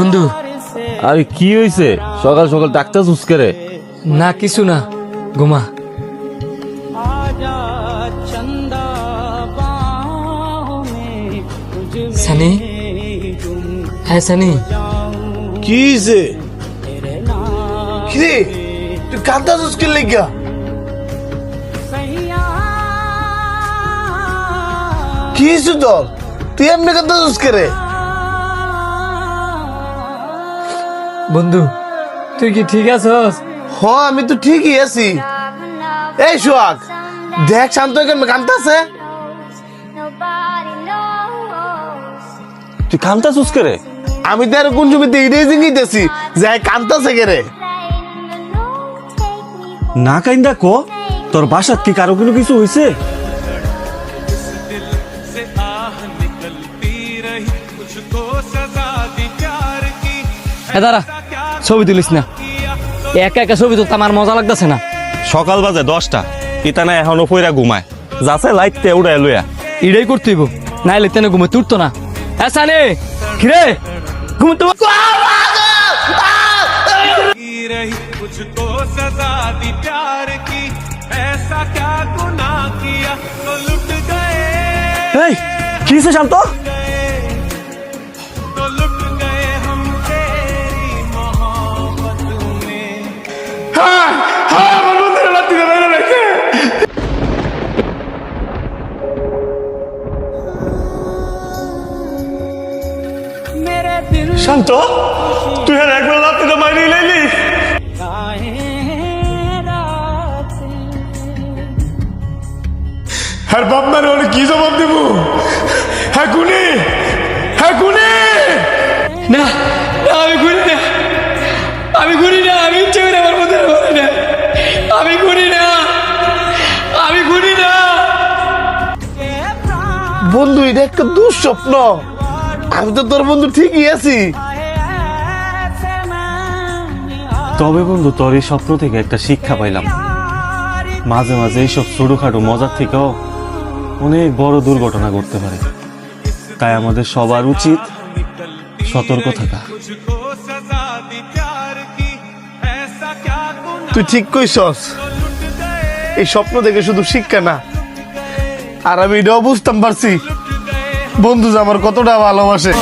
বন্ধু আরে কি হইছে? সকাল সকাল ডাক্তার চুসকে রে? না কিছু না, ঘুমা। সানি, হ্যাঁ সানি, কি হইছে? কিরে তুই কাঁদা চুসকে লেগা? কি হইছে তোর? তুই এমনি কাঁদা চুসকে রে? বন্ধু তুই কি ঠিক আছস? হ আমি তো ঠিকই আছি। এই সোহাগ দেখ শান্ত কেমন কাঁদতাছে। তুই কান্তা চুসকে রে? আমি তো আর কোন জমিতে এটাই জিঙ্গিতেছি যে কাঁদতাছে কে রে। না কাইন্দা কো, তোর বাসাত কি কারো কোনো কিছু হইছে? দাঁড়া, ছবি তুলিস না। একা একা ছবি তুলতে আমার মজা লাগতেছে না। সকাল বাজে 10টা, ইতানা এখনো পইরা ঘুমায়। যাচ্ছে লাইটতে উড়াই লইয়া। এটাই করতে হইব, নাইলে তেনে ঘুমে তুলতো না। হ্যাঁ সানি, কিরে ঘুমতে मुझको सजा दी प्यार की ऐसा क्या गुनाह किया तो लुट गए এই কি হইছে শান্ত? तो लुट गए हम तेरी मोहब्बत में। मेरे दिल শান্ত তুই আর একবার লাত্তিটা মাইরে লাইলি? হ্যাঁ বাপ মানে ওর কি জবাব দেব? হ্যাঁ গুনি, হ্যাঁ গুনি। না না, আমি ঘুরি না, আমি ঘুরি না, আমি ইচ্ছে করে আমার মধ্যে ঘুরি না, আমি ঘুরি না, আমি ঘুরি না। বন্ধু এটা একটা দুঃস্বপ্ন। আমি তো তোর বন্ধু ঠিকই আছি। তবে বন্ধু তোর এই স্বপ্ন থেকে একটা শিক্ষা পাইলাম। মাঝে মাঝে এইসব ছোটখাটো মজার থেকেও অনেক বড় দুর্ঘটনা ঘটতে পারে। তাই আমাদের সবার উচিত সতর্ক থাকা। তুই ঠিক কইছস, এই স্বপ্ন থেকে শুধু শিক্ষা না, আর আমি এটাও বুঝতাম পারছি বন্ধু যে আমার কতটা ভালোবাসে।